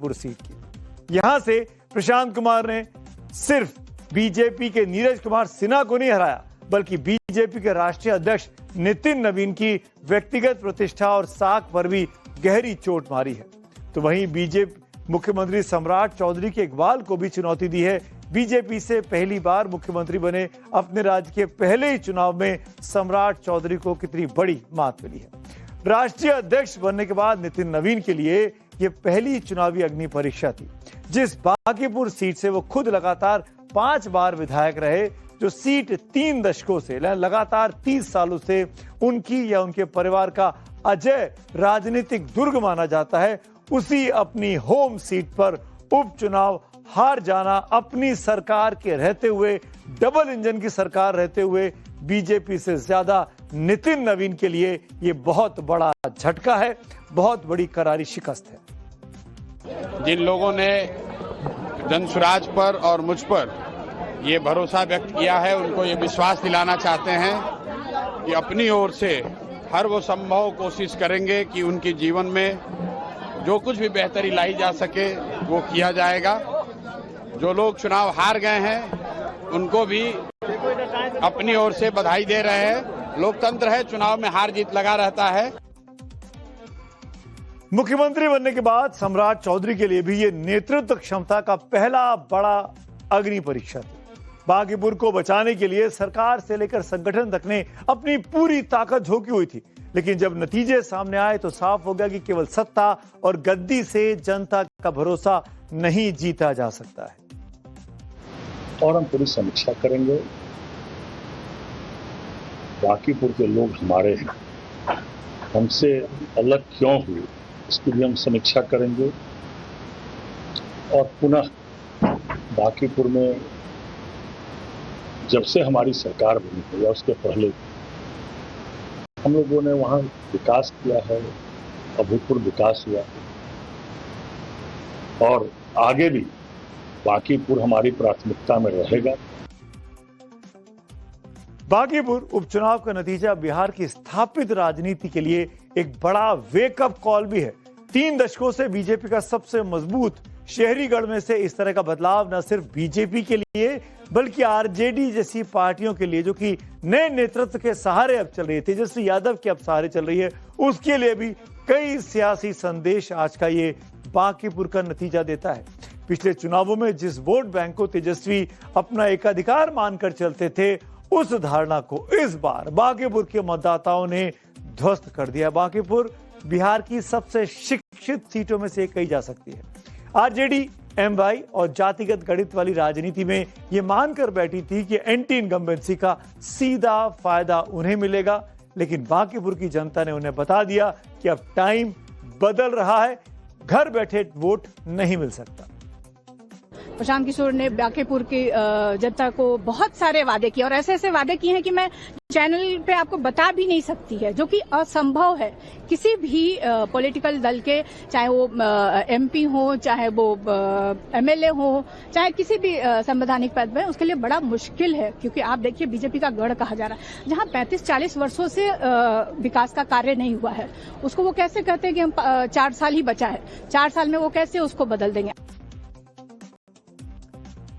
Bankipur seat की। यहां से प्रशांत कुमार ने सिर्फ बीजेपी के नीरज कुमार सिन्हा को नहीं हराया, बल्कि बीजेपी के राष्ट्रीय अध्यक्ष नितिन नवीन की व्यक्तिगत प्रतिष्ठा और साख पर भी गहरी चोट मारी है। तो वहीं बीजेपी मुख्यमंत्री सम्राट चौधरी के इकबाल को भी चुनौती दी है। बीजेपी से पहली बार मुख्यमंत्री बने अपने राज्य के पहले ही चुनाव में सम्राट चौधरी को कितनी बड़ी मात मिली है। राष्ट्रीय अध्यक्ष बनने के बाद नितिन नवीन के लिए यह पहली चुनावी अग्नि परीक्षा थी। जिस बांकीपुर सीट से वो खुद लगातार 5 बार विधायक रहे, जो सीट 3 दशकों से लगातार 30 सालों से उनकी या उनके परिवार का अजय राजनीतिक दुर्ग माना जाता है, उसी अपनी होम सीट पर उपचुनाव हार जाना अपनी सरकार के रहते हुए, डबल इंजन की सरकार रहते हुए बीजेपी से ज्यादा नितिन नवीन के लिए यह बहुत बड़ा झटका है, बहुत बड़ी करारी शिकस्त है। जिन लोगों ने जनसुराज पर और मुझ पर ये भरोसा व्यक्त किया है, उनको ये विश्वास दिलाना चाहते हैं कि अपनी ओर से हर वो संभव कोशिश करेंगे कि उनके जीवन में जो कुछ भी बेहतरी लाई जा सके वो किया जाएगा। जो लोग चुनाव हार गए हैं उनको भी अपनी ओर से बधाई दे रहे हैं। लोकतंत्र है, चुनाव में हार जीत लगा रहता है। मुख्यमंत्री बनने के बाद सम्राट चौधरी के लिए भी ये नेतृत्व क्षमता का पहला बड़ा अग्नि परीक्षा थी। बांकीपुर को बचाने के लिए सरकार से लेकर संगठन तक ने अपनी पूरी ताकत झोंकी हुई थी, लेकिन जब नतीजे सामने आए तो साफ हो गया कि केवल सत्ता और गद्दी से जनता का भरोसा नहीं जीता जा सकता है। और हम पूरी समीक्षा करेंगे। बांकीपुर के लोग हमारे हैं, हमसे अलग क्यों हुए इसकी भी हम समीक्षा करेंगे। और पुनः बांकीपुर में जब से हमारी सरकार बनी है या उसके पहले हम लोगों ने वहाँ विकास किया है, अभूतपूर्व विकास हुआ है और आगे भी बांकीपुर हमारी प्राथमिकता में रहेगा। बांकीपुर उपचुनाव का नतीजा बिहार की स्थापित राजनीति के लिए एक बड़ा वेकअप कॉल भी है। 3 दशकों से बीजेपी का सबसे मजबूत शहरी गढ़ में से इस तरह का बदलाव न सिर्फ बीजेपी के लिए बल्कि आरजेडी जैसी पार्टियों के लिए, जो कि नए नेतृत्व के सहारे अब चल रही है, तेजस्वी यादव के अब सहारे चल रही है, उसके लिए भी कई सियासी संदेश आज का ये बांकीपुर का नतीजा देता है। पिछले चुनावों में जिस वोट बैंक को तेजस्वी अपना एकाधिकार मानकर चलते थे, उस धारणा को इस बार बांकीपुर के मतदाताओं ने ध्वस्त कर दिया। बांकीपुर बिहार की सबसे शिक्षित सीटों में से एक कही जा सकती है। आरजेडी एमवाई और जातिगत गणित वाली राजनीति में यह मानकर बैठी थी कि एंटी इनकम्बेंसी का सीधा फायदा उन्हें मिलेगा, लेकिन बांकीपुर की जनता ने उन्हें बता दिया कि अब टाइम बदल रहा है, घर बैठे वोट नहीं मिल सकता। प्रशांत किशोर ने बांकीपुर की जनता को बहुत सारे वादे किए और ऐसे ऐसे वादे किए हैं कि मैं चैनल पे आपको बता भी नहीं सकती है, जो कि असंभव है। किसी भी पॉलिटिकल दल के, चाहे वो एमपी हो, चाहे वो एमएलए हो, चाहे किसी भी संवैधानिक पद में, उसके लिए बड़ा मुश्किल है। क्योंकि आप देखिए बीजेपी का गढ़ कहा जा रहा है, जहां 35-40 वर्षों से विकास का कार्य नहीं हुआ है, उसको वो कैसे कहते हैं कि हम 4 साल ही बचा है, 4 साल में वो कैसे उसको बदल देंगे।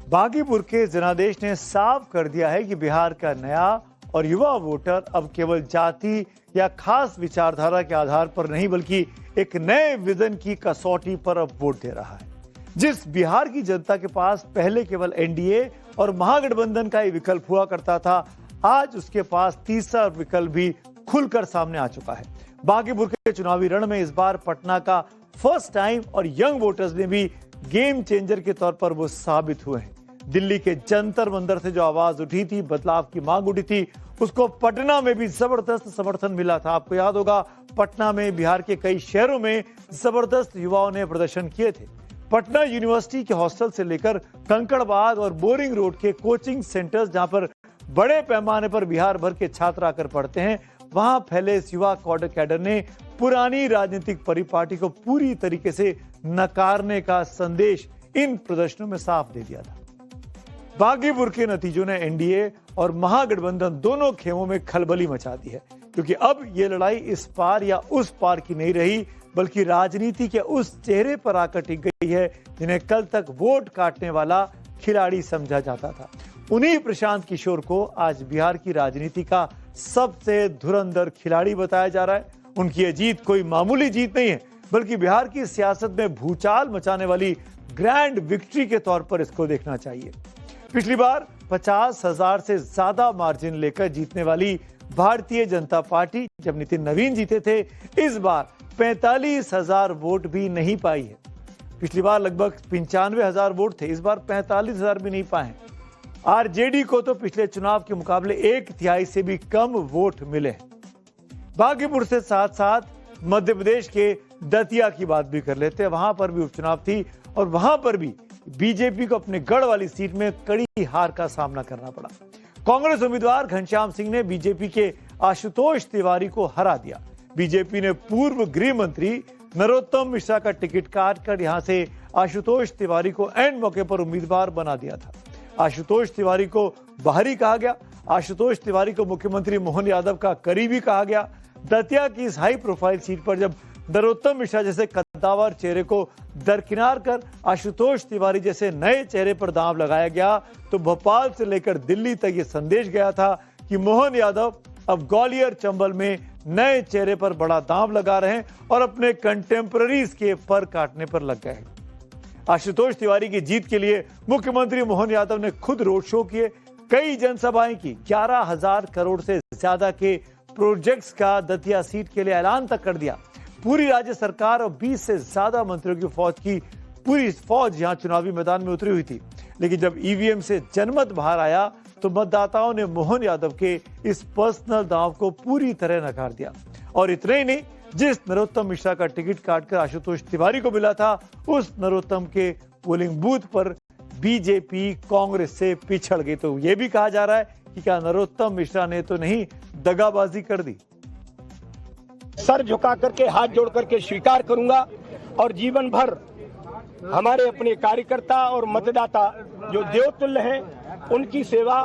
बांकीपुर के जनादेश ने साफ कर दिया है कि बिहार का नया और युवा वोटर अब केवल जाति या खास विचारधारा के आधार पर नहीं, बल्कि एक नए विजन की कसौटी पर अब वोट दे रहा है। जिस बिहार की जनता के पास पहले केवल एनडीए और महागठबंधन का ही विकल्प हुआ करता था, आज उसके पास तीसरा विकल्प भी खुलकर सामने आ चुका है। बांकीपुर के चुनावी रण में इस बार पटना का फर्स्ट टाइम और यंग वोटर्स ने भी गेम चेंजर के तौर पर वो साबित हुए हैं। दिल्ली के जंतर मंतर से जो आवाज उठी थी, बदलाव की मांग उठी थी, उसको पटना में भी जबरदस्त समर्थन मिला था। आपको याद होगा, पटना में बिहार के कई शहरों में जबरदस्त युवाओं ने प्रदर्शन किए थे। पटना यूनिवर्सिटी के हॉस्टल से लेकर कंकड़बाग और बोरिंग रोड के कोचिंग सेंटर्स, जहां पर बड़े पैमाने पर बिहार भर के छात्र आकर पढ़ते हैं, वहां फैले इस युवा कैडर ने पुरानी राजनीतिक परिपाटी को पूरी तरीके से नकारने का संदेश इन प्रदर्शनों में साफ दे दिया था। बांकीपुर के नतीजों ने एनडीए और महागठबंधन दोनों खेमों में खलबली मचा दी है, क्योंकि अब यह लड़ाई इस पार या उस पार की नहीं रही, बल्कि राजनीति के उस चेहरे पर आकर टिक गई है जिन्हें कल तक वोट काटने वाला खिलाड़ी समझा जाता था। उन्हीं प्रशांत किशोर को आज बिहार की राजनीति का सबसे धुरंधर खिलाड़ी बताया जा रहा है। उनकी ये जीत कोई मामूली जीत नहीं है, बल्कि बिहार की सियासत में भूचाल मचाने वाली ग्रैंड विक्ट्री के तौर पर इसको देखना चाहिए। पिछली बार 50,000 से ज्यादा मार्जिन लेकर जीतने वाली भारतीय जनता पार्टी जब नितिन नवीन जीते थे, इस बार 45,000 वोट भी नहीं पाई है। पिछली बार लगभग 95,000 वोट थे, इस बार 45,000 भी नहीं पाए। आरजेडी को तो पिछले चुनाव के मुकाबले 1/3 से भी कम वोट मिले हैं। भाग्यपुर से साथ साथ मध्य प्रदेश के दतिया की बात भी कर लेते हैं। वहां पर भी उपचुनाव थी और वहां पर भी बीजेपी को अपने गढ़ वाली सीट में कड़ी हार का सामना करना पड़ा। कांग्रेस उम्मीदवार घनश्याम सिंह ने बीजेपी के आशुतोष तिवारी को हरा दिया। बीजेपी ने पूर्व गृह मंत्री नरोत्तम मिश्रा का टिकट काटकर यहां से आशुतोष तिवारी को एंड मौके पर उम्मीदवार बना दिया था। आशुतोष तिवारी को बाहरी कहा गया। आशुतोष तिवारी को मुख्यमंत्री मोहन यादव का करीबी कहा गया। दतिया की इस हाई प्रोफाइल सीट पर जब नरोत्तम मिश्रा जैसे कद्दावर चेहरे को दरकिनार कर आशुतोष तिवारी जैसे नए चेहरे पर दांव लगाया गया, तो भोपाल से लेकर दिल्ली तक ये संदेश गया था कि मोहन यादव अब ग्वालियर चंबल में नए चेहरे पर बड़ा दांव लगा रहे हैं और अपने कंटेम्पररीज के पर काटने पर लग गए हैं। आशुतोष तिवारी की जीत के लिए मुख्यमंत्री मोहन यादव ने खुद रोड शो किए, कई जनसभाएं की, 11,000 करोड़ से ज्यादा के प्रोजेक्ट्स का दतिया सीट के लिए ऐलान तक कर दिया। पूरी राज्य सरकार और 20 से ज्यादा मंत्रियों की पूरी फौज यहां चुनावी मैदान में उतरी हुई थी। लेकिन जब ईवीएम से जनमत बाहर आया तो मतदाताओं ने मोहन यादव के इस पर्सनल दांव को पूरी तरह नकार दिया। और इतना ही नहीं, जिस नरोत्तम मिश्रा का टिकट काटकर आशुतोष तिवारी को मिला था, उस नरोत्तम के पोलिंग बूथ पर बीजेपी कांग्रेस से पिछड़ गई। तो यह भी कहा जा रहा है कि क्या नरोत्तम मिश्रा ने तो नहीं दगाबाजी कर दी। सर झुका करके हाथ जोड़ करके स्वीकार करूंगा और जीवन भर हमारे अपने कार्यकर्ता और मतदाता जो देवतुल्य हैं उनकी सेवा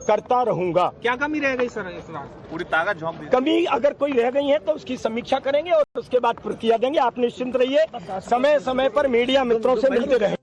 करता रहूंगा। क्या कमी रह गई सर इस बार? पूरी ताकत झोंक दी। कमी अगर कोई रह गई है तो उसकी समीक्षा करेंगे और उसके बाद प्रतिक्रिया देंगे। आप निश्चिंत रहिए, समय समय पर मीडिया मित्रों से मिलते रहे।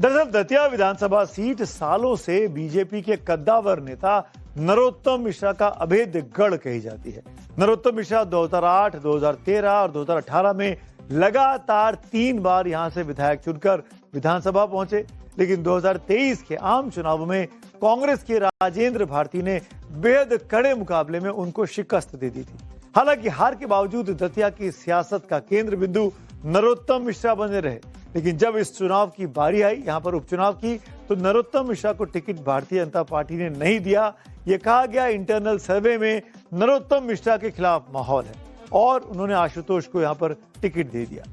दरअसल दतिया विधानसभा सीट सालों से बीजेपी के कद्दावर नेता नरोत्तम मिश्रा का अभेद्य गढ़ कही जाती है। नरोत्तम मिश्रा 2008, 2013 और 2018 में लगातार 3 बार यहां से विधायक चुनकर विधानसभा पहुंचे, लेकिन 2023 के आम चुनाव में कांग्रेस के राजेंद्र भारती ने बेहद कड़े मुकाबले में उनको शिकस्त दे दी थी। हालांकि हार के बावजूद दतिया की सियासत का केंद्र बिंदु नरोत्तम मिश्रा बने रहे। लेकिन जब इस चुनाव की बारी आई, यहां पर उपचुनाव की, तो नरोत्तम मिश्रा को टिकट भारतीय जनता पार्टी ने नहीं दिया। यह कहा गया इंटरनल सर्वे में नरोत्तम मिश्रा के खिलाफ माहौल है और उन्होंने आशुतोष को यहां पर टिकट दे दिया।